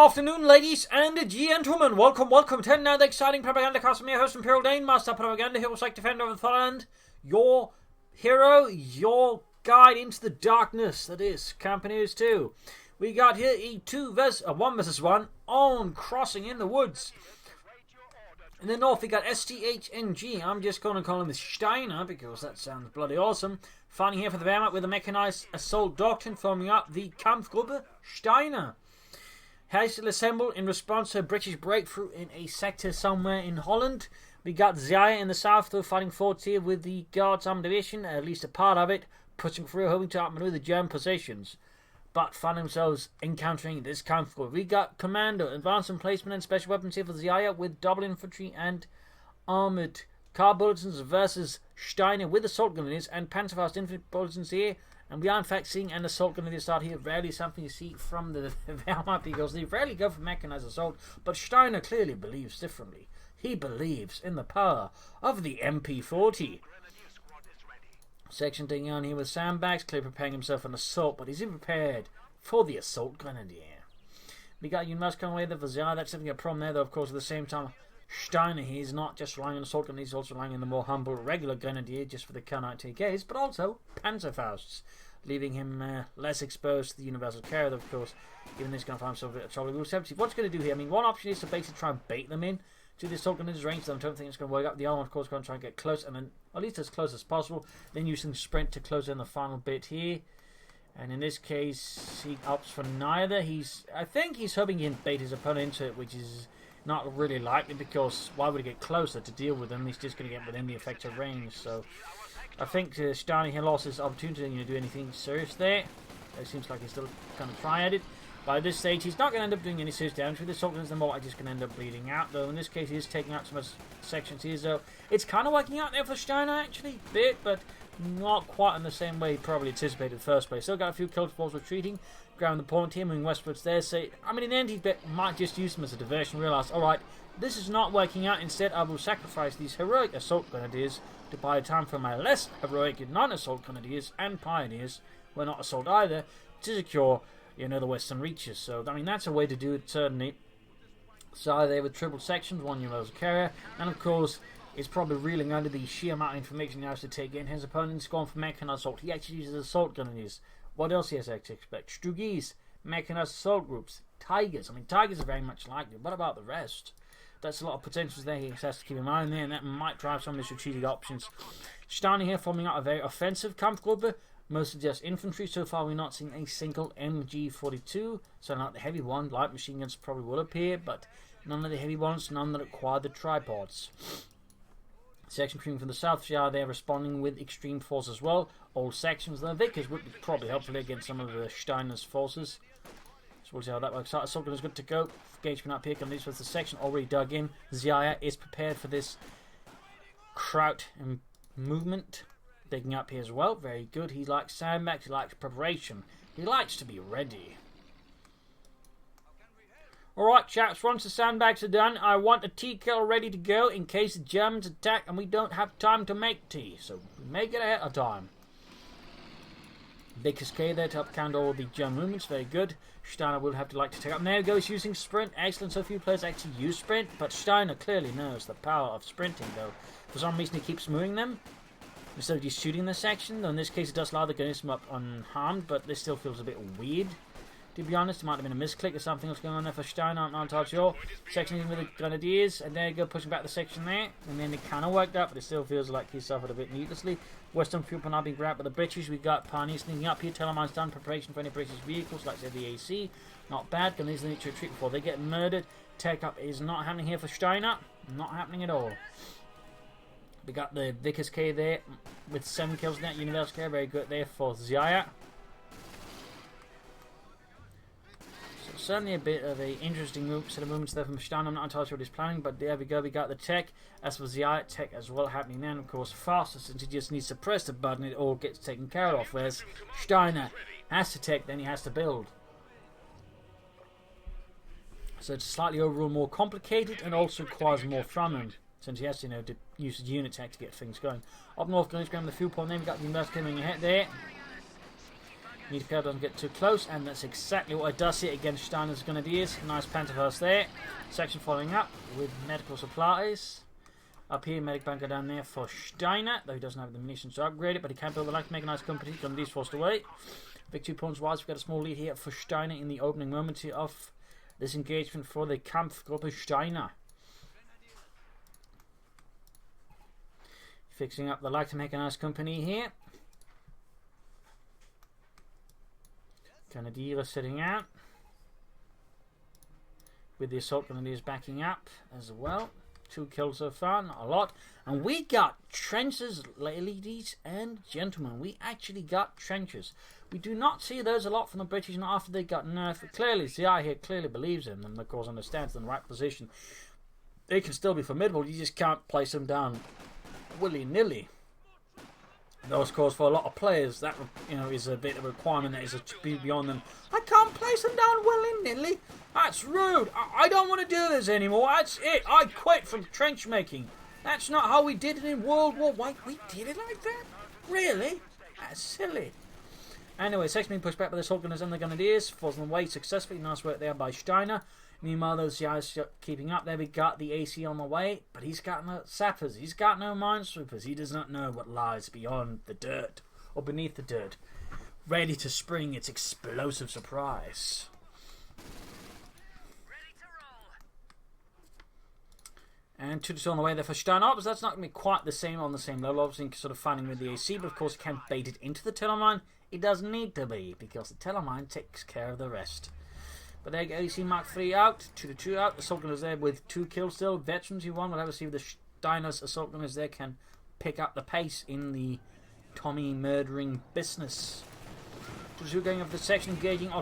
afternoon, ladies and gentlemen. Welcome to another exciting Propagandacaster. I'm your host, Imperial Dane, Master Propaganda, Heroes like Defender of the Fatherland. Your hero, your guide into the darkness that is Companies 2. We got here a 1 versus 1 on Crossing in the Woods. In the north, we got STHNG. I'm just going to call him the Steiner because that sounds bloody awesome. Fighting here for the Wehrmacht with the Mechanized Assault Doctrine, forming up the Kampfgruppe Steiner. Hastily assembled in response to a British breakthrough in a sector somewhere in Holland. We got Xiaya in the south, though, fighting forwards here with the Guards Armed Division, at least a part of it, pushing through, hoping to outmaneuver the German positions, but found themselves encountering this Kampfgruppe. We got Commando, advanced emplacement and special weapons here for Xiaya with double infantry and armoured car bulletins versus Steiner with assault grenadiers and Panzerfaust infantry bulletins here. And we are in fact seeing an assault grenadier start here. Rarely something you see from the Wehrmacht because they rarely go for mechanized assault. But Steiner clearly believes differently. He believes in the power of the MP40. Section taking on here with sandbags, clearly preparing himself for an assault, but he's prepared for the assault grenadier. We got Unmask coming away there for Xiaya. That's definitely a problem there, though, of course, at the same time. Steiner, he's not just relying on assault grenadiers, he's also relying on the more humble regular grenadier just for the K9TKs, but also Panzerfausts, leaving him less exposed to the universal carrier, of course, even this going to find himself a bit of trouble. We'll see what's going to do here. I mean, one option is to basically try and bait them in to the assault grenadiers range. I don't think it's going to work out. The other one, of course, is going to try and get close, and then at least as close as possible, then using sprint to close in the final bit here. And in this case, he opts for neither. I think he's hoping he can bait his opponent into it, which is not really likely, because why would he get closer to deal with them? He's just going to get within the effective range. So I think Steiner here lost his opportunity to do anything serious there. It seems like he's still kind of trying at it. By this stage, he's not going to end up doing any serious damage with this Soldiers. The more are just going to end up bleeding out, though. In this case, he is taking out some sections here, so it's kind of working out there for Steiner, actually, a bit, but not quite in the same way he probably anticipated in the first place. Still got a few kills, balls retreating, grabbing the point here, moving westwards there. So, I mean, in the end, he might just use them as a diversion, realise, alright, this is not working out. Instead, I will sacrifice these heroic assault grenadiers to buy time for my less heroic non-assault grenadiers and pioneers, who are not assault either, to secure, the western reaches. So, I mean, that's a way to do it, certainly. So, there with triple sections, one universal carrier, and of course, is probably reeling under the sheer amount of information he has to take in. His opponent's gone for mechanized assault. He actually uses assault grenadiers. What else he has to expect? Stugis, mechanized assault groups, Tigers. I mean, Tigers are very much likely. What about the rest? That's a lot of potentials there he has to keep in mind there, and that might drive some of the strategic options. Steiner here forming out a very offensive Kampfgruppe, mostly just infantry. So far, we're not seeing a single MG42. So not the heavy one. Light machine guns probably will appear, but none of the heavy ones, none that require the tripods. Section coming from the south, Xiaya there responding with extreme force as well. All sections, the Vickers would be probably helpful against some of the Steiner's forces. So we'll see how that works out. Assault is good to go. Engagement up here, coming with the section already dug in. Xiaya is prepared for this Kraut movement. Digging up here as well, very good. He likes sandbags, he likes preparation. He likes to be ready. Alright, chaps, once the sandbags are done, I want a tea kettle ready to go in case the Germans attack and we don't have time to make tea. So, make it ahead of time. Big cascade there to help counter all the German movements, very good. Steiner will have to like to take up. And there he goes, using sprint. Excellent, so few players actually use sprint, but Steiner clearly knows the power of sprinting, though. For some reason, he keeps moving them instead of just shooting the section. Though in this case, it does allow the Gunnism up unharmed, but this still feels a bit weird. To be honest, it might have been a misclick or something else going on there for Steiner, I'm not entirely sure. Section in with the Grenadiers, and there you go, pushing back the section there. And then it kind of worked out, but it still feels like he suffered a bit needlessly. Western fuel now being grabbed by the British. We got Pioneers sneaking up here. Telemines done, preparation for any British vehicles, like say the AC. Not bad, Grenadiers need to retreat before they get murdered. Take up is not happening here for Steiner. Not happening at all. We got the Vickers K there with 7 kills in that Universal K. Very good there for Xiaya. Certainly a bit of an interesting set of movements there from Steiner. I'm not entirely sure what he's planning, but there we go. We got the tech. As for Xiaya, tech as well happening then. Of course, faster, since he just needs to press the button, it all gets taken care of. Whereas Steiner has to tech, then he has to build. So it's slightly overall more complicated and also requires more from him, since he has to, to use his unit tech to get things going. Up north, going to the fuel point. Then we got the Universal coming ahead there. Need to be able to get too close, and that's exactly what it does here against Steiner's Grenadiers. Nice Pentaverse there. Section following up with medical supplies. Up here, medic bunker down there for Steiner, though he doesn't have the munitions to upgrade it, but he can build the light mechanized company. Grenadiers forced away. Victory points wise, we've got a small lead here for Steiner in the opening moments here of this engagement for the Kampfgruppe Steiner. Fixing up the light mechanized company here. Grenadiers sitting out. With the Assault Grenadiers backing up as well. 2 kills so far, not a lot. And we got trenches, ladies and gentlemen. We actually got trenches. We do not see those a lot from the British, not after they got nerfed. But clearly, Xiaya here clearly believes in them, and of course understands them in the right position. They can still be formidable, you just can't place them down willy-nilly. Though, of course, for a lot of players, that is a bit of a requirement that is beyond them. I can't place them down willy-nilly. That's rude. I don't want to do this anymore. That's it. I quit from trench making. That's not how we did it in World War I. We did it like that? Really? That's silly. Anyway, section being pushed back by the Assault Gunners and the Grenadiers. Forcing them away successfully. Nice work there by Steiner. Meanwhile, those guys keeping up there. We got the AC on the way, but he's got no sappers. He's got no minesweepers. He does not know what lies beyond the dirt or beneath the dirt, ready to spring its explosive surprise. And 2-2 on the way there for Steiner. But that's not going to be quite the same on the same level. Obviously, sort of fighting with the AC, but of course, it can bait it into the Tellermine. It doesn't need to be, because the Tellermine takes care of the rest. But there you go, AC Mark 3 out, 2-2 out. Assault Gunners there with 2 kills still. Veterans you won. We'll have to see if the Steiner's Assault Gunners there can pick up the pace in the Tommy murdering business. 2-2 going up the section, engaging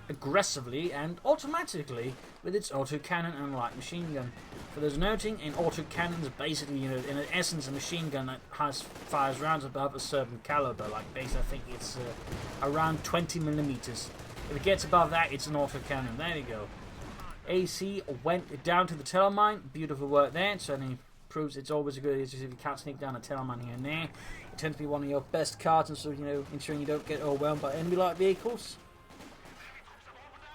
aggressively and automatically with its autocannon and light machine gun. For those noting, an autocannon is basically, in essence, a machine gun that fires rounds above a certain caliber. Like, basically, I think it's around 20 millimeters. If it gets above that, it's an autocannon. There you go. AC went down to the Tellermine. Beautiful work there. It certainly proves it's always a good idea if you can't sneak down a Tellermine here and there. It tends to be one of your best cards, and so ensuring you don't get overwhelmed by enemy-like vehicles.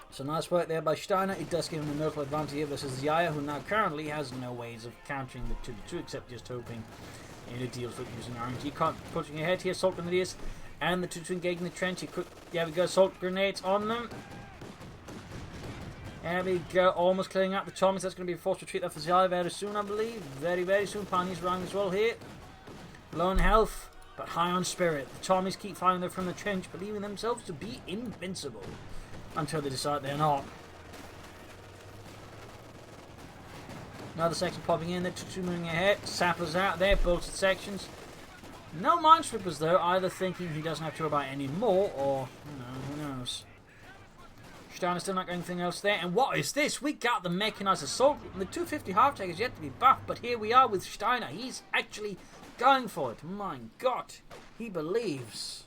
So nice work there by Steiner. It does give him a notable advantage here versus Xiaya, who now currently has no ways of countering the 2-2 except just hoping deals with using RNG. Pushing ahead here, Assault Grenadiers. And the 2-2 engaging the trench. There we go, Assault Grenades on them. There we go, almost clearing out the Tommies. That's going to be a forced retreat there for Xiaya very soon, I believe. Very, very soon. Pioneers running as well here. Low on health, but high on spirit. The Tommies keep firing there from the trench, believing themselves to be invincible. Until they decide they're not. Another section popping in, the 2-2 moving ahead. Sappers out there, bolted sections. No minesweepers though, either thinking he doesn't have to worry about any more, or who knows. Steiner's still not got anything else there. And what is this? We got the Mechanized Assault. The 250 half-tank is yet to be buffed, but here we are with Steiner. He's actually going for it. My God, he believes.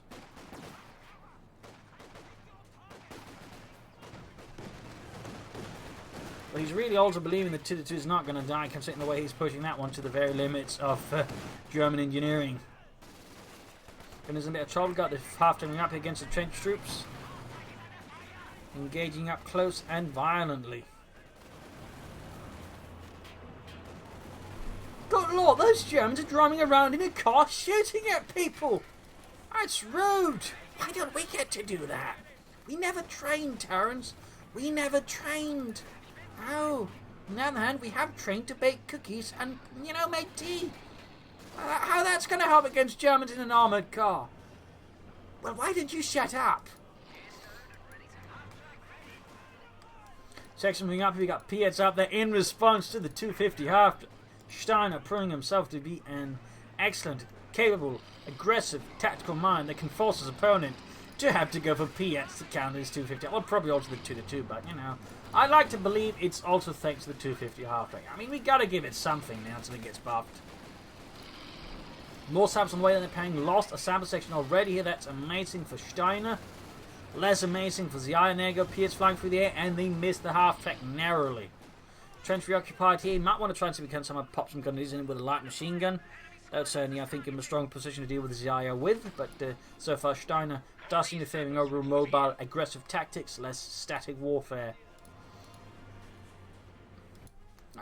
But he's really also believing that 2-2 is not going to die, considering the way he's pushing that one to the very limits of German engineering. And there's a bit of trouble. Got the half-turning up against the trench troops. Engaging up close and violently. Good Lord, those Germans are driving around in a car shooting at people. That's rude. Why don't we get to do that? We never trained, Terrence. We never trained. Oh, on the other hand, we have trained to bake cookies and, make tea. How that's going to help against Germans in an armoured car? Well, why did you shut up? Section moving up, we got Pietz up there in response to the 250 half. Steiner proving himself to be an excellent, capable, aggressive, tactical mind that can force his opponent to have to go for Pietz to counter his 250. Well, probably also the 2-2, but, I'd like to believe it's also thanks to the 250 half-tank. I mean, we got to give it something now until it gets buffed. More saps on the way than they're paying. Lost a sample section already here. That's amazing for Steiner. Less amazing for Xiaya. There you go. Pietz flying through the air, and they missed the half-track narrowly. Trench reoccupied here. You might want to try and see if we can somehow pop some guns in with a light machine gun. That's certainly, I think, in a strong position to deal with Xiaya with, but so far Steiner does seem to favor over mobile, aggressive tactics, less static warfare.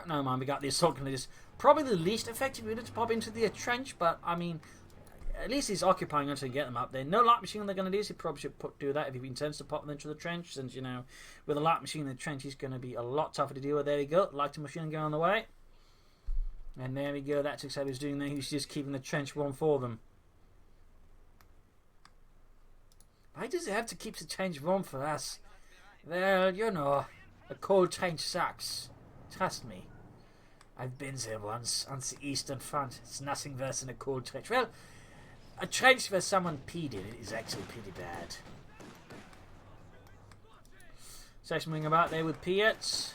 No man, we got the Assault Grenadiers. Probably the least effective unit to pop into the trench, but I mean, at least he's occupying until you get them up there. No light machine on the Grenadiers, he probably should do that if he intends to pop them into the trench, since, you know, with a light machine in the trench, he's going to be a lot tougher to deal with. There we go, light machine gun on the way. And there we go, that's exactly what he's doing there. He's just keeping the trench warm for them. Why does he have to keep the trench warm for us? Well, you know, a cold trench sucks. Trust me. I've been there once, on the Eastern Front. It's nothing worse than a cold trench. Well, a trench where someone peed in it is actually pretty bad. Section moving about there with Piets.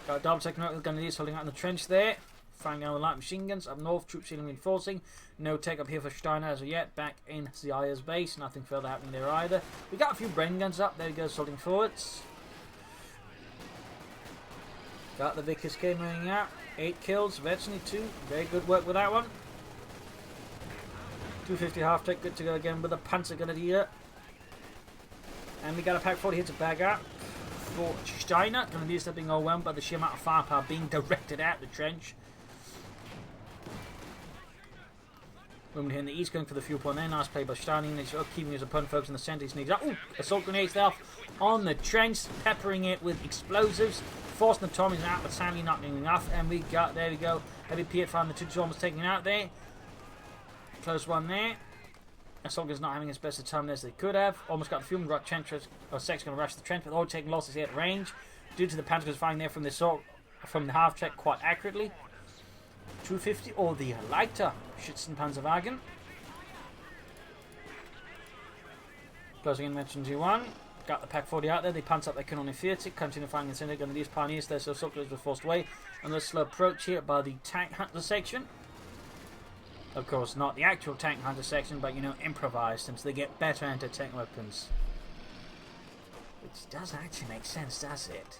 Got a double taking out with Grenadiers holding out in the trench there. Firing down with light machine guns. Up north, troops healing reinforcing. No take up here for Steiner as of yet. Back in Xiaya's base. Nothing further happening there either. We got a few brain guns up. There we go, assaulting forwards. Got the Vickers K moving out. 8 kills, Vetsny 2. Very good work with that one. 250 half tech, good to go again with a Panzer Grenadier. And we got a Pack 40 here to bag up for Steiner. Grenadiers are being overwhelmed by the sheer amount of firepower being directed at the trench. Woman here in the east going for the fuel point there. Nice play by Steiner. He's keeping his opponent focused in the centre. He sneaks up. Ooh, assault grenades there on the trench, peppering it with explosives. Forcing the Tommies out, but sadly not doing enough. And we got, there we go, heavy Piet from the 2 Tommies taken out there. Close one there. Assault is not having as best a time as they could have. Almost got the fuel, got trench, or Sex going to rush the trench, but all taking losses here at range. Due to the Panzers firing there from the assault, from the half track quite accurately. 250 or the lighter Schützenpanzerwagen. Closing in mention G1. Got the Pack 40 out there, they pants up their Cannon 30, continue firing the center, going to these pioneers there, so Assault were forced away. And a slow approach here by the Tank Hunter section. Of course, not the actual Tank Hunter section, but, you know, improvised, since they get better anti-tank weapons. Which does actually make sense, does it?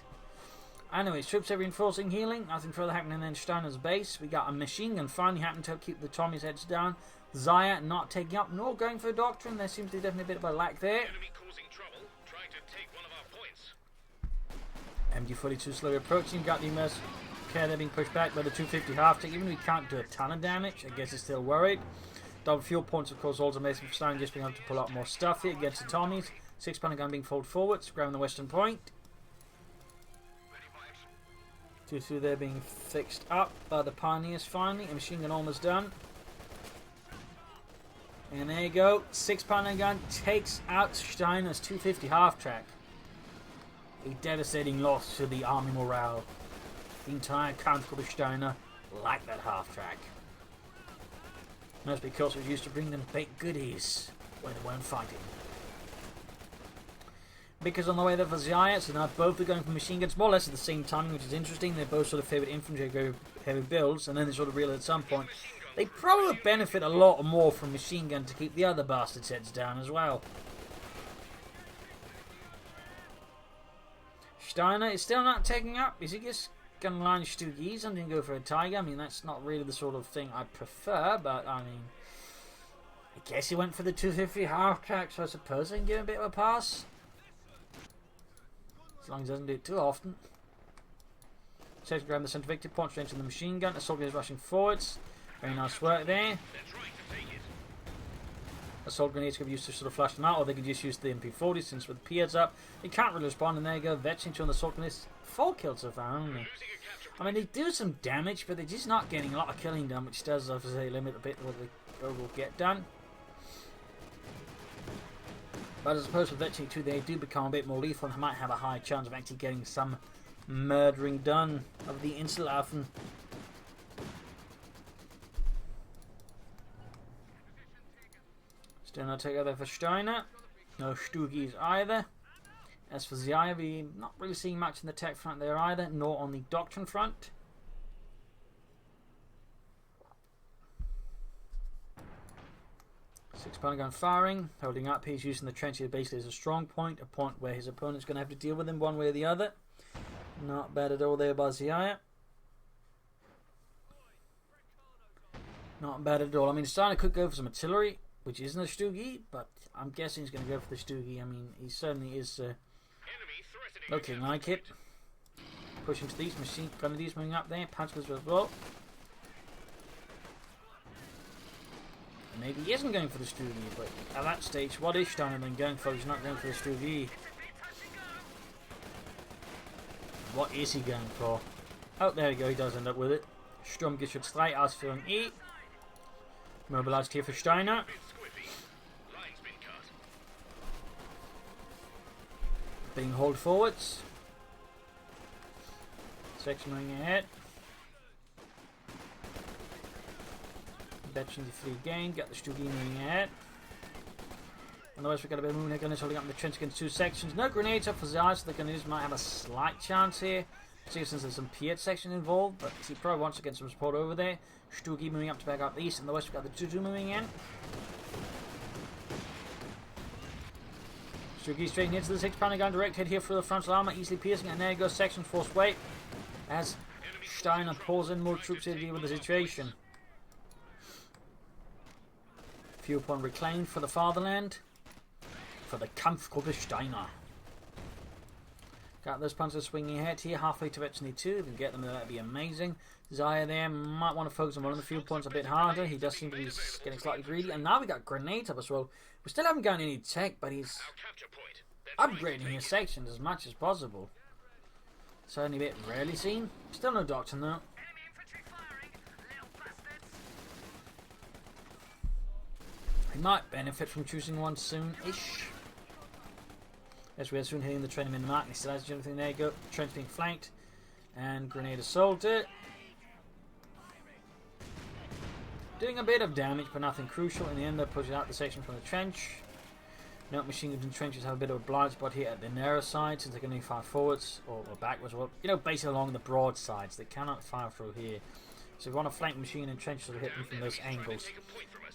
Anyways, troops are reinforcing, healing, nothing further happening in Steiner's base. We got a machine gun finally happening to keep the Tommies' heads down. Xiaya not taking up, nor going for a doctrine. There seems to be definitely a bit of a lack there. MG42 slowly approaching, got the immersive care there being pushed back by the 250 half tick. Even if we can't do a ton of damage, I guess it's still worried. Double fuel points, of course, also amazing for Steiner just being able to pull out more stuff here against the Tommies. 6-pounder gun being folded forwards, grabbing the western point. 2-2 there being fixed up by the Pioneers finally. A machine gun almost done. And there you go. 6-pounder gun takes out Steiner's 250 half track. A devastating loss to the army morale. The entire country of Steiner like that half track. And that's because we used to bring them baked goodies when they weren't fighting. Because on the way there for Xiaya, so now both are going for machine guns more or less at the same time, which is interesting. They're both sort of favourite infantry heavy builds, and then they sort of realize at some point they probably benefit a lot more from machine gun to keep the other bastards' heads down as well. Steiner is still not taking up. Is he just going to line Stugis and then go for a Tiger? I mean, that's not really the sort of thing I prefer, but I mean, I guess he went for the 250 half track, so I suppose I can give him a bit of a pass. As long as he doesn't do it too often. Takes grab the centre victory point straight into the machine gun. Assault is rushing forwards. Very nice work there. Assault grenades could be used to sort of flash them out, or they could just use the MP40 since with the P-heads up. They can't really respond, and there you go. Vetching to on the assault grenades. 4 kills so far only. I mean, they do some damage, but they're just not getting a lot of killing done, which does obviously limit a bit what they will get done. But as opposed to Vetching 2, they do become a bit more lethal and might have a high chance of actually getting some murdering done of the Inselaffen. Still no take there for Steiner. No Stugis either. As for Xiaya, we're not really seeing much in the tech front there either, nor on the doctrine front. Six-pounder gun firing, holding up. He's using the trench here basically as a strong point, a point where his opponent's going to have to deal with him one way or the other. Not bad at all there by Xiaya. Not bad at all. I mean, Steiner could go for some artillery, which isn't a Stugi, but I'm guessing he's going to go for the Stugi. I mean, he certainly is looking like it. Pushing to these machine grenadiers moving up there. Panzers as well. Maybe he isn't going for the Stugi, but at that stage, what is Steiner then going for? He's not going for the Stugi. What is he going for? Oh, there we go, he does end up with it. Sturmgeschütz 3 ausführen E. Mobilized here for Steiner. Being hauled forwards. Section moving ahead. Veterans of free gain. Got the Stugi moving ahead. Otherwise, we've got a bit of movement. Grenadiers holding up in the trench against two sections. No grenades up for Xiaya, so the Grenadiers might have a slight chance here. Particularly since there's some Piet section involved, but he probably wants to get some support over there. Stugi moving up to back up the east, and the west we've got the Tutu moving in. Stugi straight into the 6-pounder gun, direct hit here through the frontal armor, easily piercing, and there goes section force weight as Steiner pulls in more troops here to deal with the situation. Fuel point reclaimed for the fatherland, for the Kampfgruppe Steiner. Got those panzers swinging ahead here, halfway to Veteran 2. If we can get them, that'd be amazing. Xiaya there might want to focus on one of the fuel points a bit harder. He does seem to be getting slightly greedy. And now we got grenades up as well. We still haven't gotten any tech, but he's upgrading his sections as much as possible. Certainly a bit rarely seen. Still no doctrine though. He might benefit from choosing one soon-ish. Yes, we are soon hitting the train in the mark. He still has everything. There you go. Trench being flanked. And grenade assaulted. Doing a bit of damage, but nothing crucial. In the end, they're pushing out the section from the trench. Note machine guns and trenches have a bit of a blind spot here at the narrow side, since they can only fire forwards or backwards. Well, you know, basically along the broad sides. They cannot fire through here. So if you want to flank machine and trenches, will hit them from those angles.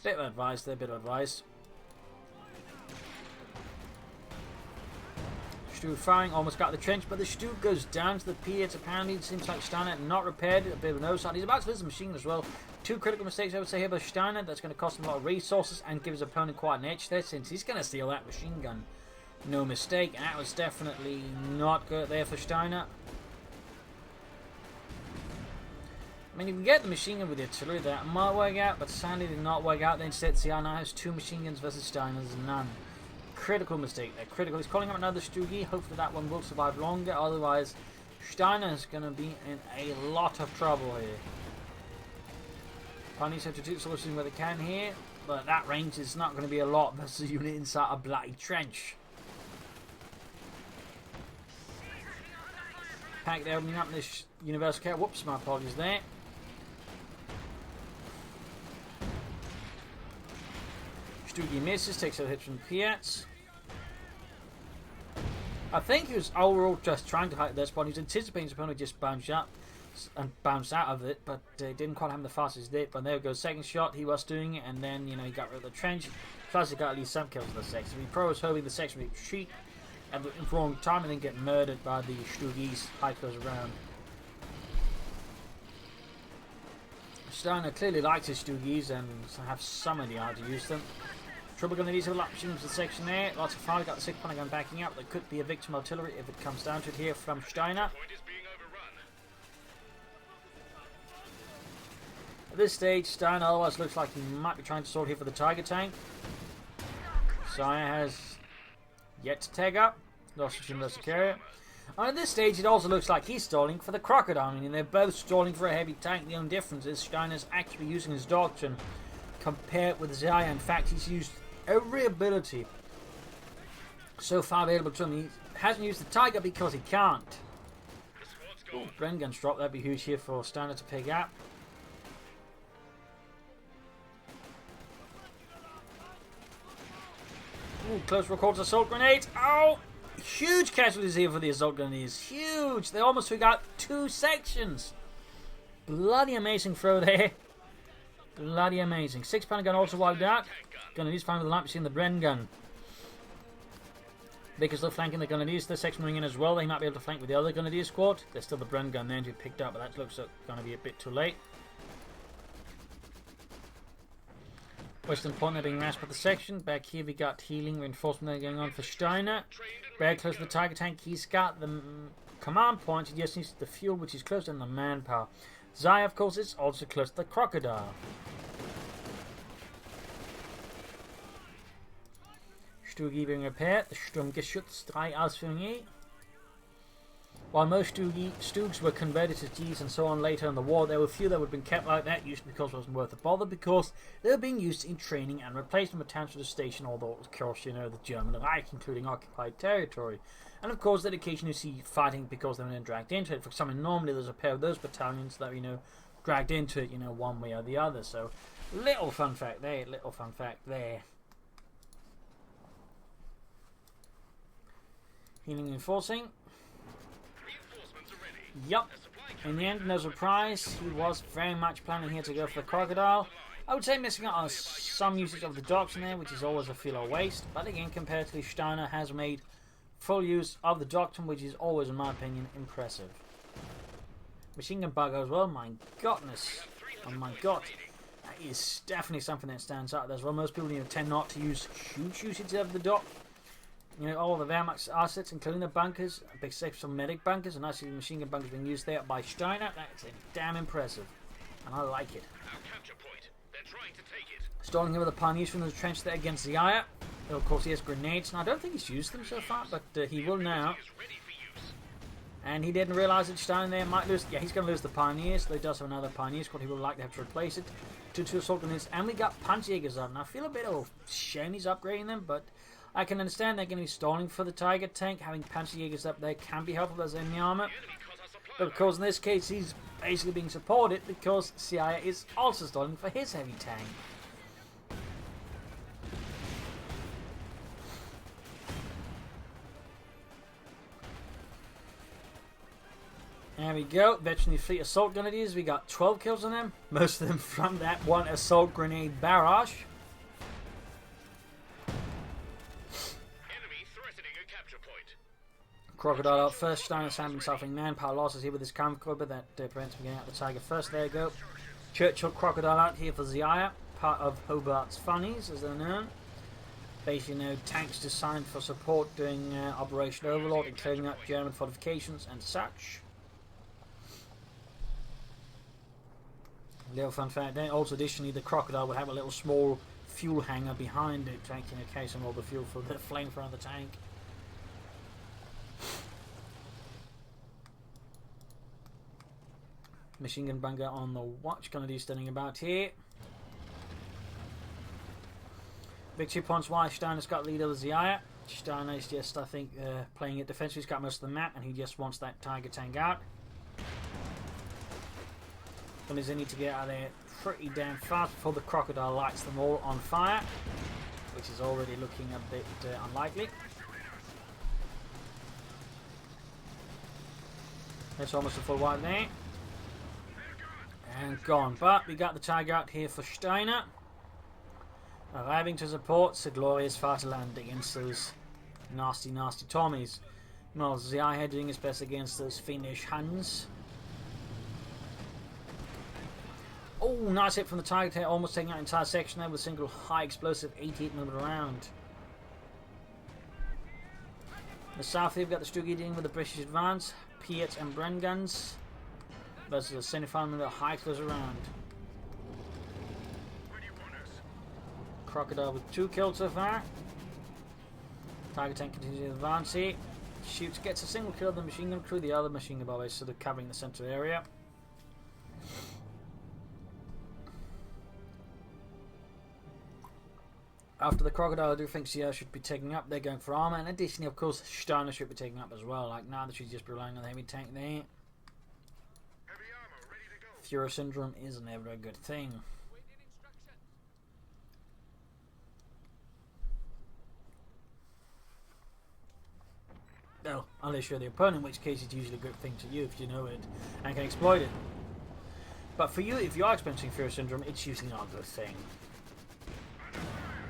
Bit of advice there, bit of advice. Stu firing, almost got the trench, but the Stu goes down to the Piet. Apparently, it seems like Steiner not repaired. A bit of an oversight. He's about to lose the machine as well. Two critical mistakes, I would say, here by Steiner. That's going to cost him a lot of resources and give his opponent quite an edge there, since he's going to steal that machine gun. No mistake, and that was definitely not good there for Steiner. I mean, you can get the machine gun with the artillery, that might work out, but sadly did not work out. Instead, Xiaya now has two machine guns versus Steiner's none. Critical mistake there. Critical. He's calling up another Stugi. Hopefully that one will survive longer. Otherwise, Steiner is going to be in a lot of trouble here. Pioneers have to do solutions where they can here, but that range is not going to be a lot versus a unit inside a bloody trench. Pack there opening up this universal care. Whoops, my apologies there. Stugi misses, takes a hit from Piets. I think he was overall just trying to hide their spot. He was anticipating his opponent just bounce up and bounce out of it, but didn't quite have the fastest dip. But there goes second shot. He was doing it, and then he got rid of the trench. Plus, he got at least some kills in the section. He probably was hoping the section would cheat at the wrong time and then get murdered by the Stugis. Height goes around. Steiner clearly likes his Stugis and have some idea how to use them. Trouble Grenadiers have a lot of machines in the section there. Lots of fire. Got the 6-pounder gun backing up. There could be a victim artillery if it comes down to it here from Steiner. At this stage, Steiner otherwise looks like he might be trying to sort here for the Tiger tank. Xiaya has yet to tag up. Lost his universal carrier. And at this stage, it also looks like he's stalling for the Crocodile. I mean, they're both stalling for a heavy tank. The only difference is Steiner's actually using his doctrine compared with Xiaya. In fact, he's used every ability so far available to him. He hasn't used the Tiger because he can't. Ooh, Bren guns drop. That'd be huge here for Steiner to pick up. Ooh, close records assault grenades. Oh! Huge casualties here for the Assault Grenadiers. Huge! They almost took out two sections. Bloody amazing throw there. Bloody amazing. 6-pounder gun also wiped out. Grenadiers fine with the light machine, the Bren gun. Because they're flanking the Grenadiers, this section moving in as well. They might be able to flank with the other Grenadier squad. There's still the Bren gun there to be picked up, but that looks like going to be a bit too late. Western point, they're being rasped by the section. Back here we got healing reinforcement going on for Steiner. Very close to the Tiger tank. He's got the command point. He just needs the fuel, which is close, and the manpower. Xiaya, of course, is also close to the Crocodile. Stugi being repaired. The Sturmgeschütz 3 Ausführung. While most Stugs were converted to Gs and so on later in the war, there were few that would have been kept like that, usually because it wasn't worth the bother, because they were being used in training and replacement material to the station, although, of course, you know, the German Reich, including occupied territory. And, of course, that occasionally you see fighting because they were then dragged into it. For example, normally there's a pair of those battalions that, you know, dragged into it, you know, one way or the other. So, little fun fact there, little fun fact there. Healing and enforcing. Yup. In the end, no surprise, he was very much planning here to go for the Crocodile. I would say missing out on some usage of the docks in there, which is always a filler waste. But again, comparatively, Steiner has made full use of the doctrine, which is always, in my opinion, impressive. Machine gun bug as well, my godness. Oh my god. That is definitely something that stands out as well. Most people, you know, tend not to use huge usage of the dock. You know, all the Wehrmacht's assets, including the bunkers, a big section of medic bunkers, and actually the machine gun bunkers being used there by Steiner. That's damn impressive, and I like it. Stalling here with the Pioneers from the trench there against Xiaya. Of course, he has grenades, and I don't think he's used them so far, but he will now. And he didn't realise that Steiner there might lose. Yeah, he's going to lose the Pioneers. He does have another Pioneer squad. He will likely have to replace it to 2 Assault Grenadiers, and we got Panzerjägers up. And I feel a bit of shame he's upgrading them, but I can understand they're going to be stalling for the Tiger tank. Having Panzerjägers up there can be helpful as in the armour. But of course, in this case, he's basically being supported because Xiaya is also stalling for his heavy tank. There we go. Veteran Fleet Assault Grenadiers. We got 12 kills on them. Most of them from that one Assault Grenade barrage. Crocodile out first. Steiner's having suffering manpower losses here with his camp cover that prevents him getting out the Tiger first. There you go. Churchill Crocodile out here for Xiaya, part of Hobart's Funnies, as they're known. Basically, you know, tanks designed for support during Operation Overlord and clearing up German fortifications and such. Little fun fact there. Also, additionally, the Crocodile would have a little small fuel hangar behind it, taking a case of all the fuel for the flamethrower of the tank. Machine gun bunker on the watch, gonna do standing about here. Victory points wise, Steiner's got lead over Xiaya. Steiner is just, I think, playing it defensively. He's got most of the map and he just wants that Tiger tank out. But they need to get out of there pretty damn fast before the Crocodile lights them all on fire, which is already looking a bit unlikely. That's almost a full wipe there. And gone. But we got the Tiger out here for Steiner. Arriving to support the glorious Vaterland against those nasty, nasty Tommies. Well, Xiaya doing his best against those fiendish Huns. Oh, nice hit from the Tiger tail, almost taking out an entire section there with a single high explosive 88mm round. In the south here we've got the Stugi dealing with the British advance, Piet and Bren guns. Versus a Centerfire with a high explosive round. Crocodile with 2 kills so far. Tiger tank continues to advance here. Shoots, gets a single kill of the machine gun crew. The other machine gun is sort of covering the center area. After the Crocodile, I do think Xiaya should be taking up. They're going for armor, and additionally, of course, Steiner should be taking up as well. Like now that she's just relying on the heavy tank there. Führer syndrome is never a good thing. Well, unless you're the opponent, in which case it's usually a good thing to you if you know it and can exploit it. But for you, if you are experiencing Führer syndrome, it's usually not a good thing.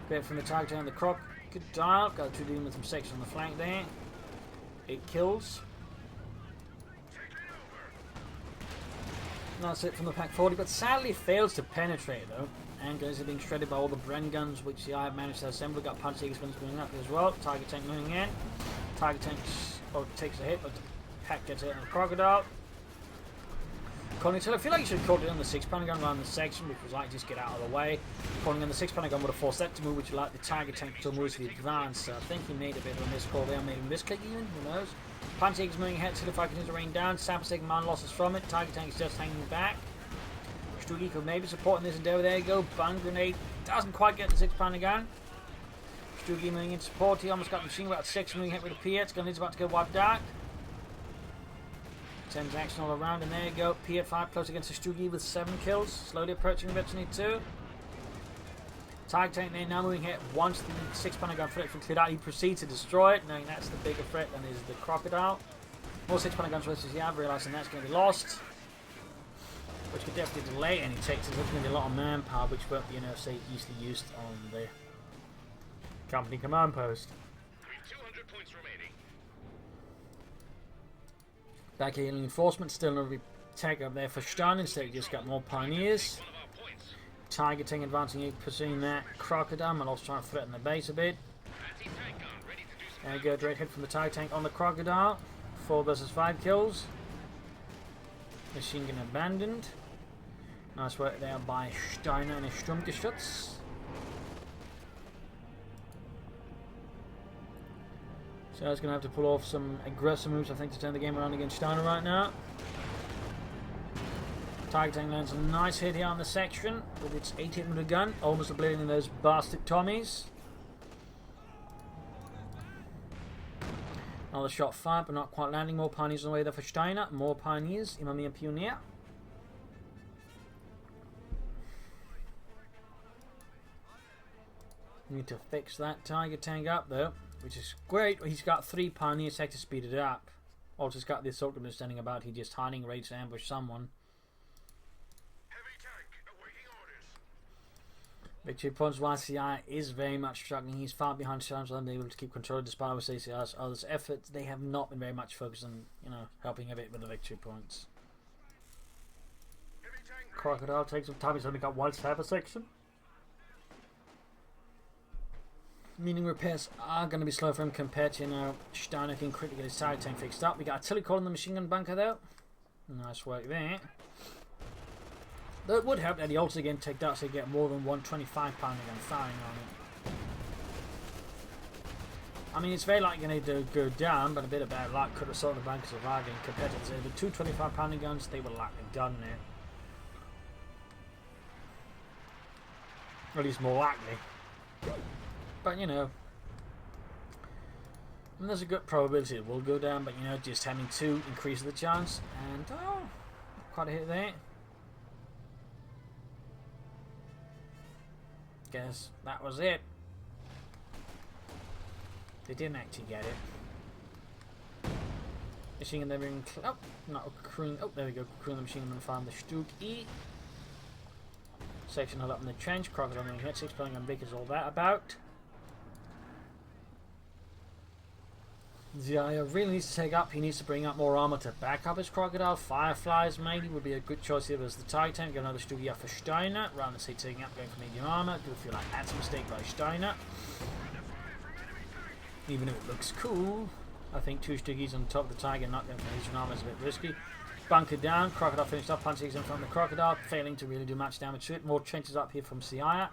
Great from the Tiger down the Crocodile. Got to deal with some section on the flank there. 8 kills. That's it from the Pack 40, but sadly fails to penetrate though. And guys are being shredded by all the Bren guns, which I have managed to assemble. Got punch guns going up as well. Tiger tank moving in. Tiger tank takes a hit, but the pack gets hit on the crocodile. Calling until I feel like you should have called it on the 6-pounder gun around the section, which was like just get out of the way. Calling on the 6-pounder gun would have forced that to move, which would like the Tiger tank to move to the advance. So I think he made a bit of a miscall there, maybe misclick even, who knows. Punch is moving ahead till if I can rain down. Sample's taking man losses from it. Tiger tank is just hanging back. Stugi could maybe supporting this endeavor. There you go. Bang grenade doesn't quite get the 6-pounder gun. Stugi moving in support. He almost got the machine about 6 moving hit with a P8. Grenades about to get wiped out. Sends action all around, and there you go. P8 5 close against the Stugi with 7 kills. Slowly approaching eventually 2. Tiger tank there now moving hit. Once the 6-pounder gun threat from cleared out, he proceeds to destroy it, knowing that's the bigger threat than is the crocodile. More 6-pounder guns versus Xiaya, realizing that's going to be lost. Which could definitely delay any takes. There's going to be a lot of manpower, which won't be enough, say, easily used on the company command post. 200 points remaining. Back here, reinforcement, still no tag up there for Steiner. Instead, just got more pioneers. Tiger tank advancing, pursuing that crocodile, and also trying to threaten the base a bit. There you go, direct hit from the Tiger tank on the crocodile. 4 versus 5 kills. Machine gun abandoned. Nice work there by Steiner and his Sturmgeschütz. So he's going to have to pull off some aggressive moves, I think, to turn the game around against Steiner right now. Tiger tank lands a nice hit here on the section with its 8mm gun, almost obliterating those bastard Tommies. Another shot fired, but not quite landing. More pioneers on the way there for Steiner. More pioneers. Imami and Pioneer. Need to fix that Tiger tank up though, which is great. He's got 3 pioneers to speed it up. Also, he's got the Assault Grenadiers standing about. He just hiding, ready to ambush someone. Victory points while Xiaya is very much struggling. He's far behind Steiner, so unable to keep control despite obviously Xiaya's others' efforts. They have not been very much focused on, helping a bit with the victory points. Crocodile takes some time. He's only got 1 sniper section, meaning repairs are going to be slow for him compared to Steiner can quickly get his Tiger tank fixed up. We got artillery call in the machine gun bunker though. Nice work there. Though it would help that he also again take that so you get more than 1 25-pounder gun firing on it. I mean, it's very likely going to go down, but a bit of bad luck could have sorted the bunker surviving compared to the 2 25-pounder guns. They would have likely done it. Or at least more likely. But I mean, there's a good probability it will go down, but just having 2 increases the chance. And quite a hit there. Guess that was it. They didn't actually get it. Machine gun there not accruing. Oh, there we go. Accruing the machine gun and find the Stug E. Section held up in the trench. Crocodile moving hit. 6-pounder gun big is all that about. Xiaya really needs to take up. He needs to bring up more armor to back up his crocodile. Fireflies maybe would be a good choice here as the Tiger tank. Get another Stugi up for Steiner rather than say taking up going for medium armor. Do feel like that's a mistake by Steiner. Even if it looks cool, I think 2 Stugis on top of the Tiger not going for medium armor is a bit risky. Bunker down. Crocodile finished up. Punch in front of the crocodile, failing to really do much damage to it. More trenches up here from Xiaya.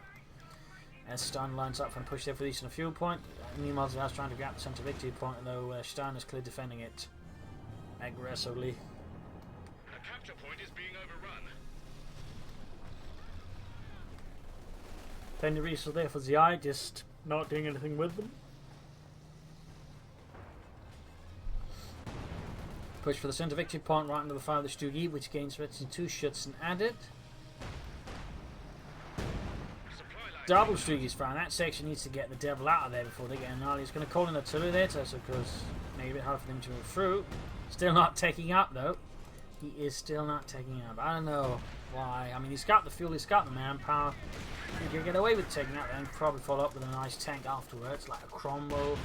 As Steiner lines up and push there for the eastern fuel point. Meanwhile, Xiaya's trying to get the centre victory point, although Steiner's clearly defending it aggressively. The capture point is being overrun. Plenty of resources there for Xiaya, just not doing anything with them. Push for the centre victory point right into the fire of the Stugi, which gains in 2 shots and added. Double Stugis found. That section needs to get the devil out of there before they get an gnarly. He's going to call in artillery there, so because maybe a bit hard for them to move through. Still not taking up though. He is still not taking up. I don't know why. I mean, he's got the fuel, he's got the manpower. He can get away with taking up and probably follow up with a nice tank afterwards, like a Cromwell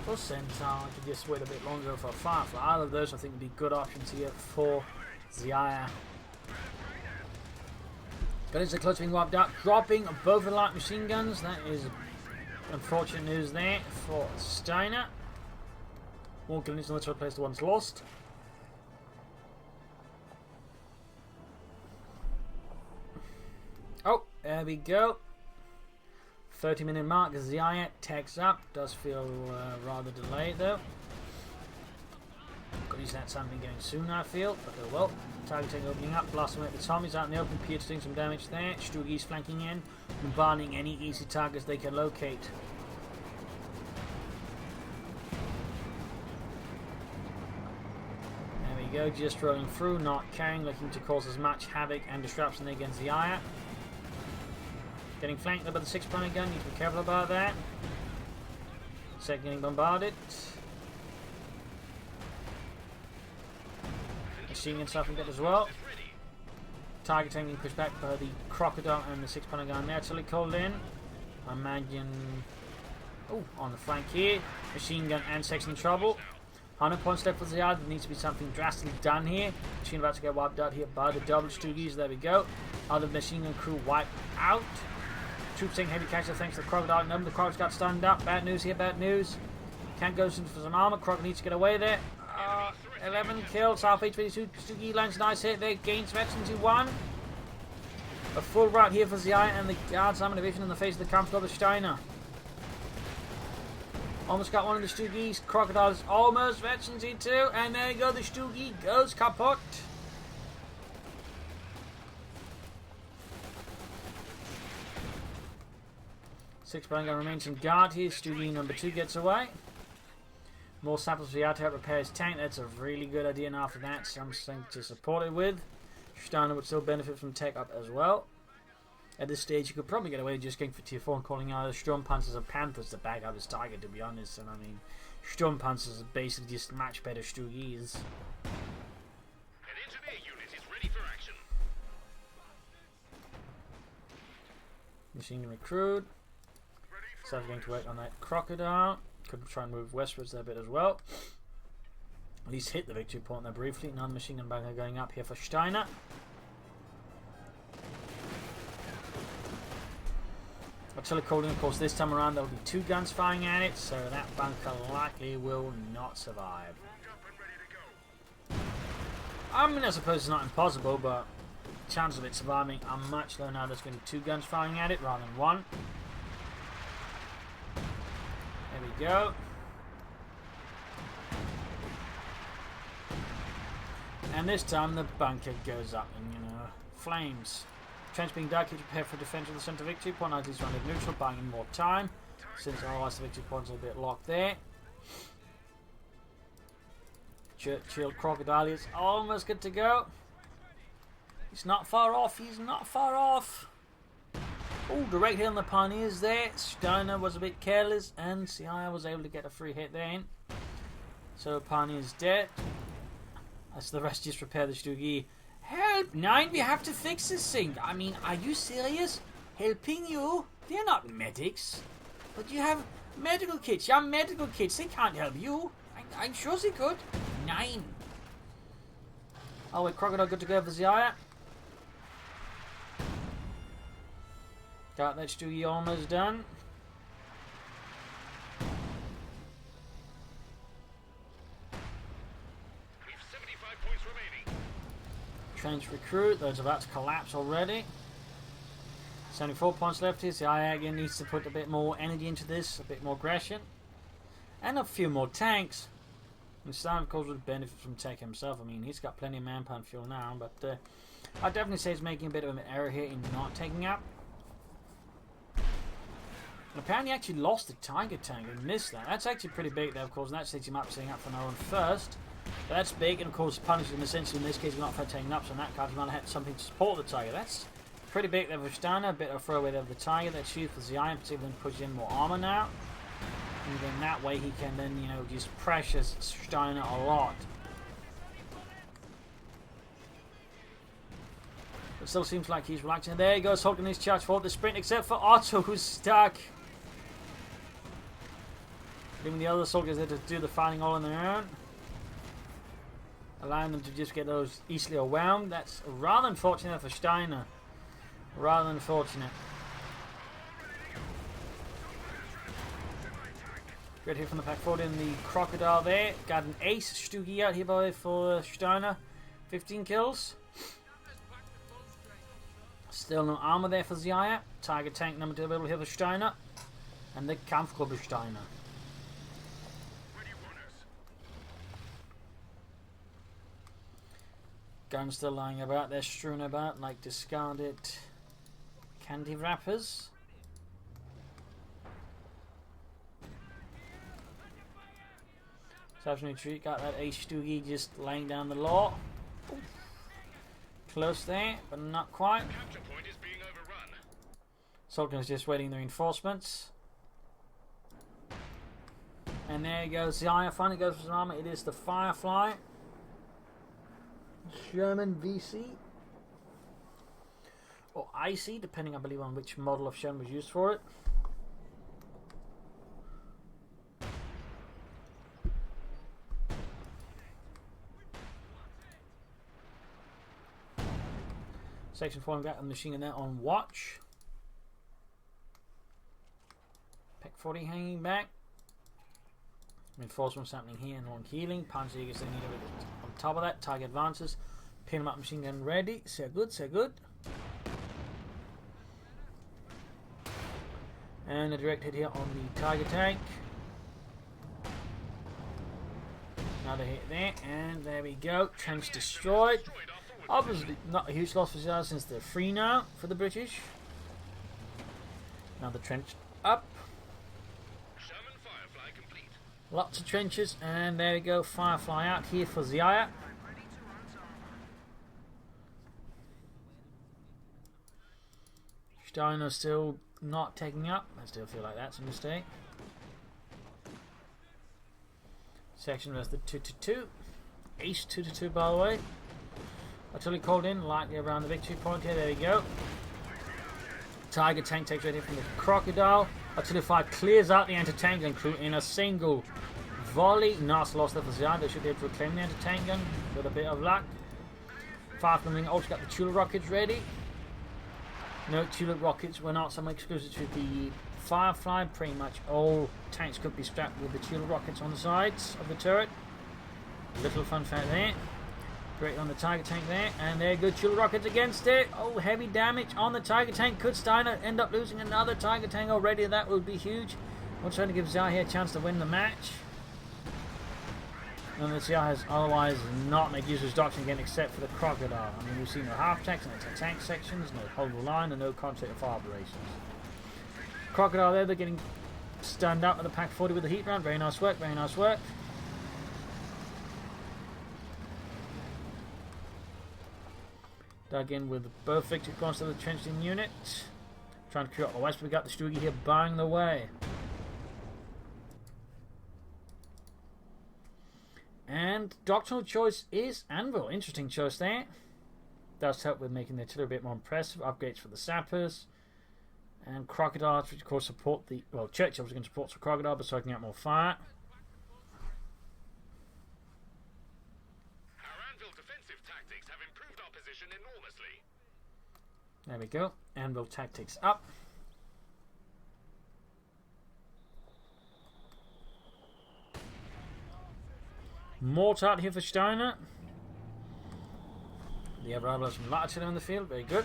or Centaur. He could just wait a bit longer for a Firefly. Either of those I think would be good options here for Xiaya. But it's a close being wiped out, dropping both the light machine guns. That is unfortunate news there for Steiner. More guns on the replace the ones lost. Oh, there we go. 30-minute mark. Xiaya tags up. Does feel rather delayed though. Could use that something getting soon, I feel. But oh well. Targeting opening up. Blasting away the Tommies out in the open. Peter's doing some damage there. Stugi's flanking in. Bombarding any easy targets they can locate. There we go. Just rolling through. Not carrying. Looking to cause as much havoc and disruption against Xiaya. Getting flanked by the 6-pounder gun. Need to be careful about that. Second getting bombarded. Machine gun stuff and get as well. Targeting being pushed back by the crocodile and the 6-pounder gun naturally called in. I imagine. Oh, on the flank here. Machine gun and section in trouble. 100 points left for the yard. There needs to be something drastically done here. Machine about to get wiped out here by the double Stugis. There we go. Other machine gun crew wiped out. Troops taking heavy casualties thanks to the crocodile. None of the crocs got stunned up. Bad news here, bad news. Can't go for some armor. Croc needs to get away there. 11 kills. Half HP. Stugi lands nice hit there. Gains veteran to 1. A full rout here for Xiaya and the guards. Armor division in the face of the comfort of the Steiner. Almost got one of the Stugis. Crocodiles almost veteran T2. And there you go. The Stugi goes kaput. Six-pounder gun remains in guard here. Stugi number 2 gets away. More samples for Xiaya to help repair his tank. That's a really good idea, and after that, something to support it with. Steiner would still benefit from tech up as well. At this stage, you could probably get away with just going for tier 4 and calling either Sturm Panzers or Panthers to back up his target, to be honest. And I mean, Sturm Panzers are basically just much better Stugis. An engineer unit is ready for action. Machine gun recruit. So I'm going to work on that crocodile. Could try and move westwards there a bit as well. At least hit the victory point there briefly. Another machine gun bunker going up here for Steiner. Artillery calling, of course, this time around there will be 2 guns firing at it, so that bunker likely will not survive. I mean, I suppose it's not impossible, but the chances of it surviving are much lower now. There's going to be 2 guns firing at it rather than 1. There we go. And this time the bunker goes up in, flames. Trench being dug, keep prepared for defense of the centre victory point. At least rounded neutral, buying in more time, since otherwise the victory point's a bit locked there. Churchill Crocodile is almost good to go. He's not far off, he's not far off. Oh, direct hit on the Pioneers there. Steiner was a bit careless, and Xiaya was able to get a free hit there in. So Pioneer's dead. As the rest just repair the Stugi. Help! 9, we have to fix this thing. I mean, are you serious? Helping you? They're not medics. But you have medical kits. You have medical kits. They can't help you. I'm sure they could. 9. Oh, wait, Crocodile good to go for Xiaya. Got that Stugi almost done. We've 75 points remaining. Trench recruit, those are about to collapse already. 74 points left here. Xiaya again needs to put a bit more energy into this, a bit more aggression. And a few more tanks. And Steiner, of course, would benefit from tech himself. I mean, he's got plenty of manpower and fuel now, but I'd definitely say he's making a bit of an error here in not taking up. And apparently he actually lost the Tiger tank and missed that. That's actually pretty big there, of course, and that sets him up setting up for no one first. But that's big, and of course punishes him essentially in this case not for taking up, so in that card he might have had something to support the Tiger. That's pretty big there for Steiner, a bit of a throwaway there for the Tiger. That's huge for Xiaya, particularly push in more armor now. And then that way he can then, just pressure Steiner a lot. It still seems like he's relaxing. There he goes, holding his charge for the sprint, except for Otto, who's stuck. Leaving the other soldiers there to do the fighting all on their own. Allowing them to just get those easily overwhelmed. That's rather unfortunate for Steiner. Rather unfortunate. Great hit from the pack forward in the Crocodile there. Got an ace Stugi out here by for Steiner. 15 kills. Still no armor there for Xiaya. Tiger tank number 2 available here for Steiner. And the Kampfgruppe Steiner. Guns still lying about. They're strewn about like discarded candy wrappers. Savage retreat. Got that ace Stugi just laying down the law. Ooh. Close there, but not quite. Capture point is being overrun. Sultan is just waiting the reinforcements. And there you go. Xiaya finally goes for his armor. It is the Firefly. Sherman VC. Or IC, depending I believe on which model of Sherman was used for it. Section 4 got the machine gun there on watch. Pack 40 hanging back. Reinforcements happening here and on healing. Panzerjägers they need a bit on top of that. Tiger advances. Pin them up, machine gun ready. So good, so good. And a direct hit here on the Tiger tank. Another hit there, and there we go. Trench destroyed. Obviously not a huge loss for Xiaya since they're free now for the British. Now the trench up. Sherman Firefly complete. Lots of trenches, and there we go. Firefly out here for Xiaya. Steiner still not taking up. I still feel like that's a mistake. Section versus the 2-2. Ace 2-2 by the way. Artillery called in, lightly around the victory point here. There we go. Tiger tank takes right here from the Crocodile. Artillery fire clears out the anti-tank gun crew in a single volley. Nice loss there for Xiaya. They should be able to reclaim the anti-tank gun with a bit of luck. Fire from the also got the tulip rockets ready. No, tulip rockets were not some exclusive to the Firefly. Pretty much all tanks could be strapped with the tulip rockets on the sides of the turret. Little fun fact there. Great on the Tiger tank there, and there good tulip rockets against it. Oh, heavy damage on the Tiger tank. Could Steiner end up losing another Tiger tank already? That would be huge. We're trying to give Xiaya a chance to win the match. And the Xiaya has otherwise not made use of his doctrine again except for the Crocodile. I mean, we've seen no half tanks, no tank sections, no whole line, and no concept of fire operations. Crocodile there, they're getting stunned up with the Pack 40 with the heat round. Very nice work, very nice work. Dug in with both victory points to the trenching unit. Trying to clear up the west, but we got the Stugi here buying the way. And doctrinal choice is Anvil. Interesting choice there. Does help with making the artillery a bit more impressive. Upgrades for the sappers. And Crocodile, which of course support the... Well, Churchill was going to support the Crocodile, but so I can get more fire. There we go. Anvil tactics up. Mortar out here for Steiner. The other has some light artillery in the field. Very good.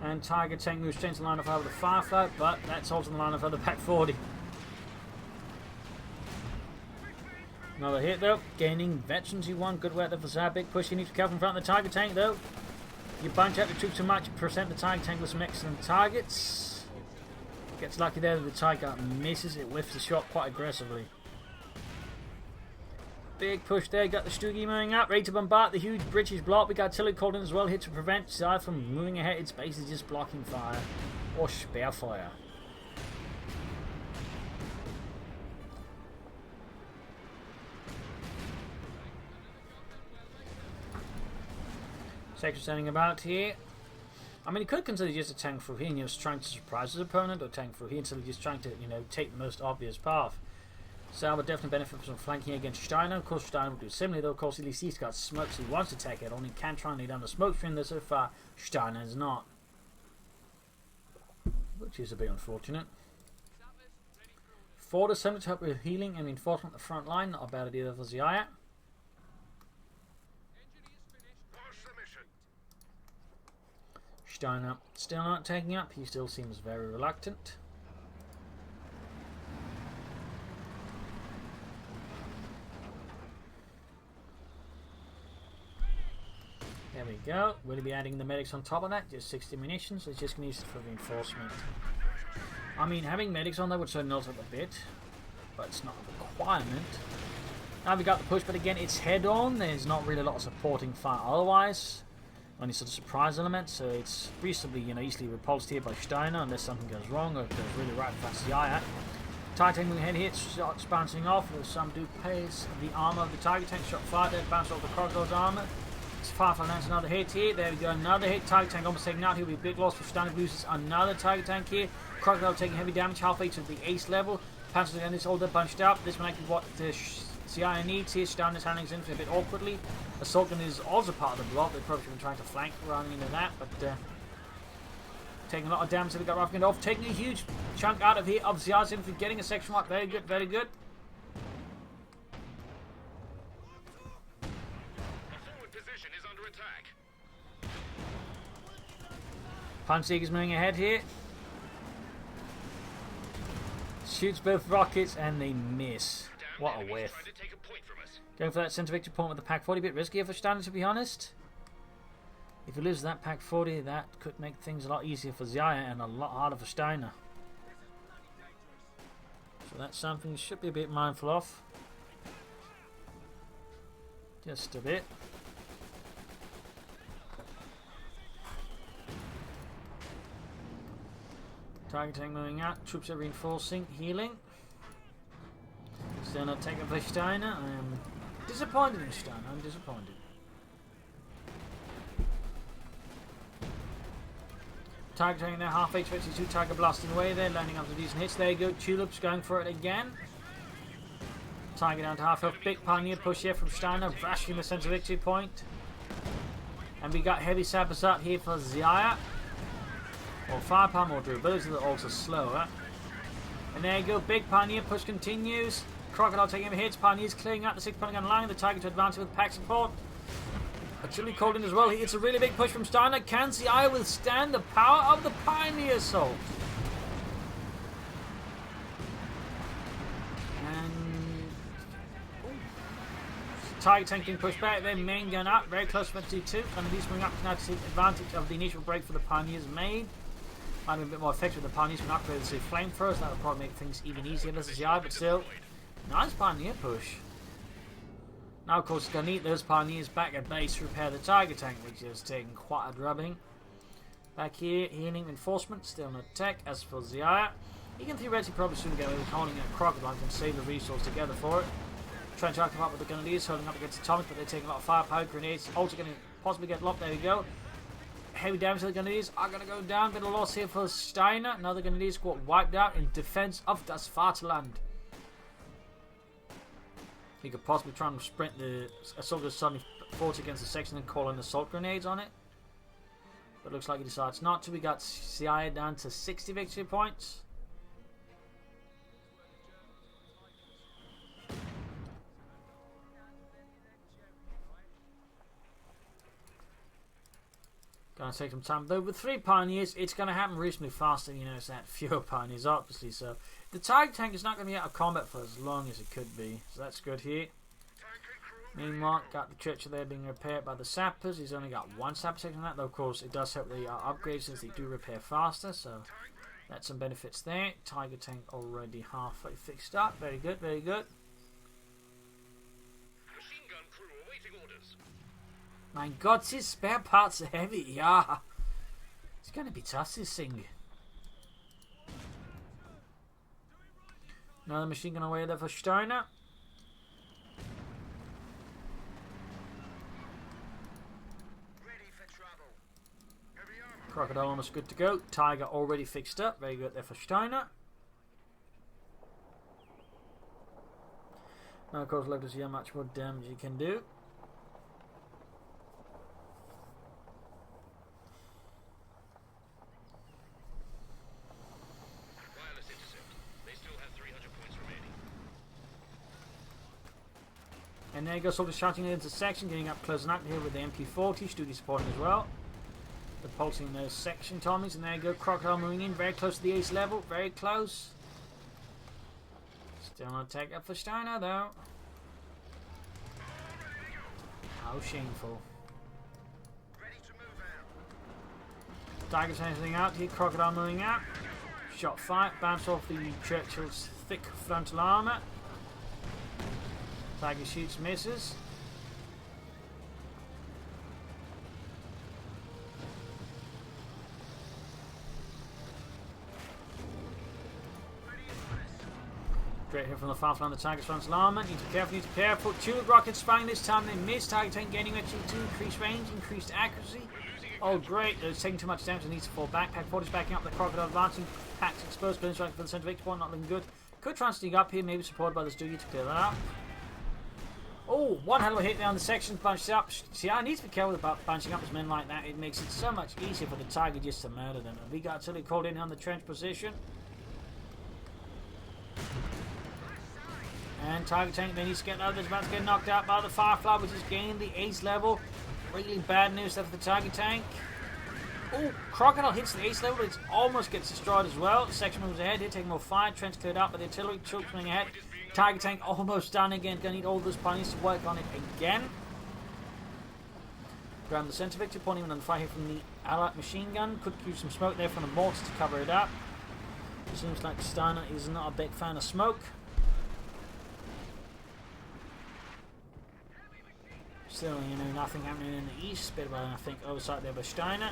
And Tiger tank moves straight to the line of fire with the Firefly, but that's also the line of fire with the Pack 40. Another hit though. Gaining veterans you won. Good work there for Xiaya. Big push. You need to cover in front of the Tiger tank though. You bunch out the troops too much, present the Tiger tank with some excellent targets. Gets lucky there that the Tiger misses. It whiffs the shot quite aggressively. Big push there, got the Stugi moving up, ready to bombard the huge British block. We got artillery called in as well here to prevent Xiaya from moving ahead. Its base is just blocking fire or spare fire. Section standing about here. I mean, he could consider just a tank through here and he was trying to surprise his opponent, or tank through here instead of just trying to, you know, take the most obvious path. So would definitely benefit from some flanking against Steiner. Of course, Steiner will do similarly, though. Of course, at least he's got smoke, so he wants to take it on. He can try and lay down the smoke screen, though so far Steiner is not. Which is a bit unfortunate. Ford assembly to help with healing and reinforcement at the front line. Not a bad idea for Xiaya. Steiner still not taking up. He still seems very reluctant. There we go. Will he be adding the medics on top of that? Just 60 munitions. So it's just going to use it for reinforcement. I mean, having medics on there would certainly help a bit, but it's not a requirement. Now we got the push, but again, it's head on. There's not really a lot of supporting fire otherwise. Only sort of surprise element, so it's reasonably, easily repulsed here by Steiner unless something goes wrong or it goes really right fast. Xiaya. Titan moving head here, shots bouncing off. Some do pace the armor of the Tiger tank. Shot fired there, bounced off the Crocodile's armor. It's Firefly lands another hit here. There we go, another hit. Tiger tank almost taken out. He'll be a big loss for Steiner. Loses another Tiger tank here. Crocodile taking heavy damage, halfway to the ace level. Panzers again, this all bunched up. This might be what the Xiaya needs here. Steiner's handling his infantry a bit awkwardly. Assault Grenadiers is also part of the block. They've probably been trying to flank running into that, but taking a lot of damage. They got Rafkin off, taking a huge chunk out of here of Xiaya's infantry, getting a section mark. Very good, very good. Punchseeker's moving ahead here. Shoots both rockets and they miss. What a whiff. Going for that centre victory point with the Pack 40. A bit riskier for Steiner, to be honest. If he loses that Pack 40, that could make things a lot easier for Xiaya and a lot harder for Steiner. So that's something you should be a bit mindful of. Just a bit. Tiger tank moving out. Troops are reinforcing. Healing. Still not taken by Steiner. I am disappointed in Steiner. I'm disappointed. Tiger tank there. Half HP. 2 Tiger blasting away there. Landing up to decent hits. There you go. Tulip's going for it again. Tiger down to half health. Big pioneer push here from Steiner. Rashing the centre victory point. And we got heavy sappers out here for Xiaya. More firepower, more durability, they're also slower. And there you go, big Pioneer push continues. Crocodile taking hits, Pioneer's clearing out the 6-point gun line, the Tiger to advance with pack support. Actually called in as well, it's a really big push from Steiner. Can Xiaya withstand the power of the Pioneer assault? And Tiger tank being pushed back, their main gun up, very close to 52. And these moving up now to take advantage of the initial break for the Pioneers made. Might be a bit more effective with the Pioneers when upgraded to flamethrowers. That would probably make things even easier versus Xiaya, but still, nice Pioneer push. Now, of course, it's going to need those Pioneers back at base to repair the Tiger tank, which is taking quite a drubbing. Back here, healing reinforcement, still no tech. As for Xiaya, he can theoretically probably soon get away with holding a Crocodile and save the resource together for it. Trying to come up with the Grenadiers, holding up against Atomic, but they're taking a lot of firepower. Grenades also going to possibly get locked. There we go. Heavy damage to the Grenadiers are going to go down. Bit of loss here for Steiner. Another Grenadier squad wiped out in defense of das Vaterland. He could possibly try and sprint the Assault suddenly force against the section and call in assault grenades on it. But looks like he decides not to. We got Xiaya down to 60 victory points. Gonna take some time, though with 3 Pioneers it's gonna happen reasonably fast, and it's that fewer Pioneers obviously, so the Tiger tank is not gonna be out of combat for as long as it could be, so that's good here. Meanwhile, got the Churchill there being repaired by the sappers. He's only got 1 sapper section on that, though of course it does help the upgrades since they do repair faster, so that's some benefits there. Tiger tank already halfway fixed up, very good, very good. Machine gun crew awaiting orders. My god, his spare parts are heavy, yeah. It's gonna be tough, this thing. Another machine gun away there for Steiner. Ready for trouble. Heavy armor. Crocodile almost good to go. Tiger already fixed up. Very good there for Steiner. Now, of course, look to see how much more damage you can do. Wireless intercept. They still have 300 points remaining. And there you go, sort of shouting into section, getting up close and active here with the MP40, Studi supporting as well. The pulsing those section Tommies, and there you go, Crocodile moving in, very close to the ace level, very close. Still not take up for Steiner though. How shameful. Tiger anything out here, Crocodile moving out. Shot fired, bounce off the Churchill's thick frontal armour. Tiger shoots, misses. Great hit from the far flank of the Tiger's frontal armour. Need to be careful, need to be careful. Two rockets firing this time. They miss. Tiger tank gaining actually to increased range, increased accuracy. Oh great, it's taking too much damage. It needs to fall back. Pack 40 is backing up. The Crocodile advancing. Pack's exposed. Spin strike for the centre victory point. Not looking good. Could try and sneak up here. Maybe supported by the Studi to clear that up. Oh, one hell of a hit down the section. Bunched up. See, I need to be careful about bunching up his men like that. It makes it so much easier for the Tiger just to murder them. We got totally called in on the trench position. And Tiger tank then needs to get out. There's about to get knocked out by the Firefly, which has gained the ace level. Really bad news there for the Tiger tank. Oh, Crocodile hits the ace level. It almost gets destroyed as well. Section moves ahead here, taking more fire. Trench cleared up, but the artillery troops moving ahead. Tiger tank almost done again. Gonna need all those ponies to work on it again. Grab the centre victory point, even on fire here from the Allied machine gun. Could use some smoke there from the mortars to cover it up. Seems like Steiner is not a big fan of smoke. Still, you know, nothing happening in the east. Bit of, I think, oversight there by Steiner.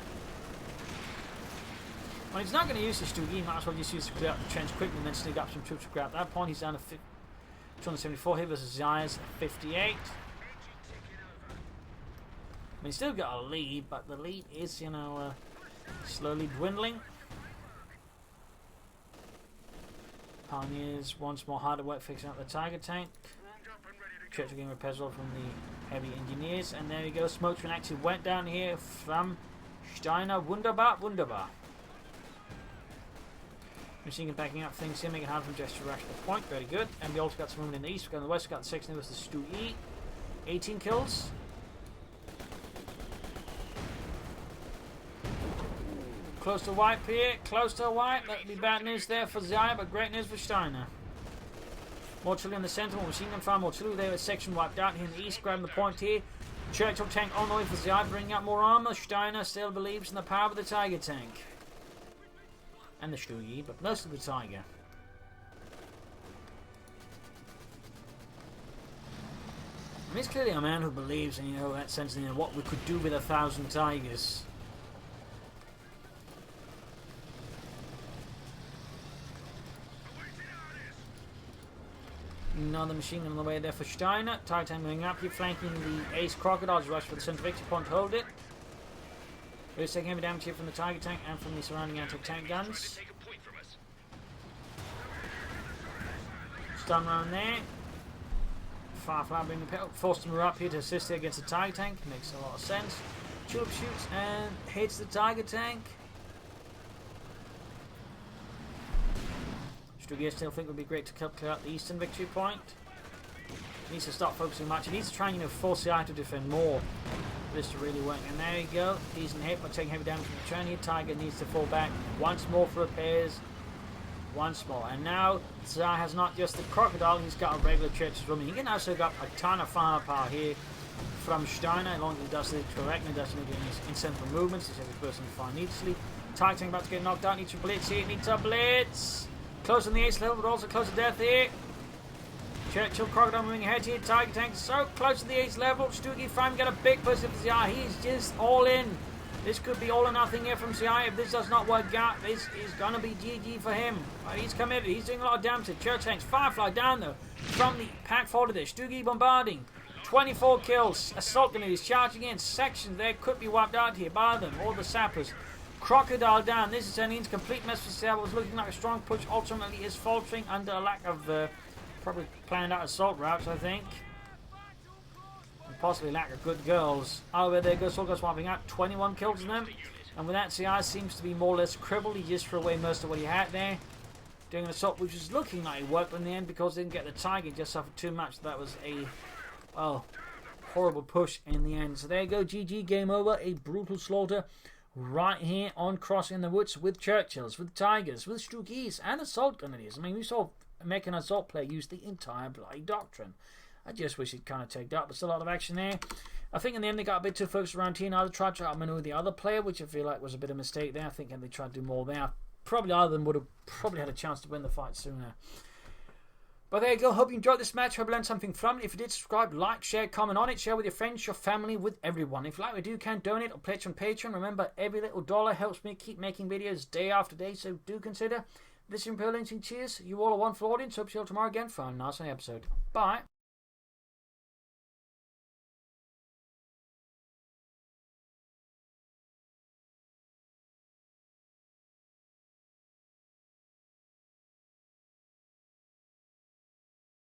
Well, he's not going to use the Studi. He might as well just use to clear up the trench quickly and then sneak up some troops to grab that point. He's down to 274 here versus Xiaya's 58. I mean, he's still got a lead, but the lead is, you know, slowly dwindling. Pioneers once more hard at work fixing up the Tiger tank. Churchill getting repairs from the heavy engineers, and there we go. Smoke train actually went down here from Steiner. Wunderbar, wunderbar. Machine gun backing up things here, making it hard for him to rush the point. Very good. And we also got some movement in the east. We got in the west. We got the section with the Studi. 18 kills. Close to wipe here. Close to wipe. That would be bad news there for Xiaya, but great news for Steiner. More artillery in the centre, more machine gun fire, more artillery there with section wiped out here in the east, grabbing the point here. Churchill tank on the way for Xiaya, bringing up more armour. Steiner still believes in the power of the Tiger tank. And the Studi, but most of the Tiger. And he's clearly a man who believes in, you know, that sense, you know, what we could do with 1,000 Tigers. Another machine gun on the way there for Steiner. Tiger tank moving up here, flanking the ace Crocodiles. Rush for the centre victory point to hold it. We're taking heavy damage here from the Tiger tank and from the surrounding anti-tank guns. Stun round there. Firefly being forced to move up here to assist here against the Tiger tank. Makes a lot of sense. Tulip shoots and hits the Tiger tank. I still think would be great to clear out the eastern victory point. He needs to start focusing much. He needs to try and, you know, force Xiaya to defend more for this to really work. And there you go. Decent hit, but taking heavy damage from the turn here. Tiger needs to fall back once more for repairs. Once more. And now Xiaya has not just the Crocodile, he's got a regular Church's Woman. He can also got a ton of firepower here from Steiner, as long as he does it correctly, doesn't need any incidental movements. He's every person to fire needlessly. Tiger tank about to get knocked out. Needs to blitz here. Needs a blitz. Close on the ace level, but also close to death here. Churchill Crocodile moving ahead here. Tiger tank so close to the ace level. Studi Fram got a big push of Xiaya. He's just all in. This could be all or nothing here from Xiaya. If this does not work out, this is going to be GG for him. He's committed. He's doing a lot of damage to Church tanks. Firefly down though from the pack forward there. Studi bombarding. 24 kills. Assault Grenadiers charging in. Sections there could be wiped out here by them. All the sappers. Crocodile down. This is turning into complete mess for Xiaya. Was looking like a strong push. Ultimately is faltering under a lack of Probably planned out assault routes, I think. And possibly lack of good girls. Oh, there goes Assault Guns wiping out. 21 kills in them. And with that, Xiaya seems to be more or less crippled. He just threw away most of what he had there. Doing an assault, which was looking like it worked, but in the end, because he didn't get the Tiger, he just suffered too much. That was a, well, horrible push in the end. So there you go, GG, game over. A brutal slaughter right here on Crossing the Woods with Churchills, with Tigers, with Stookies, and Assault Grenadiers. I mean, we saw a Mechanised Assault player use the entire bloody doctrine. I just wish he'd kind of taken up. There's a lot of action there. I think in the end they got a bit too focused around T and either tried to outmaneuver the other player, which I feel like was a bit of a mistake there. I think they tried to do more there. Probably either of them would have probably had a chance to win the fight sooner. But there you go. Hope you enjoyed this match. Hope you learned something from it. If you did, subscribe, like, share, comment on it. Share with your friends, your family, with everyone. If you like what I do, can donate or pledge on Patreon. Remember, every little dollar helps me keep making videos day after day. So do consider. This is Imperial Lynching. Cheers. You all are one for audience. Hope to see you all tomorrow again for a nice episode. Bye.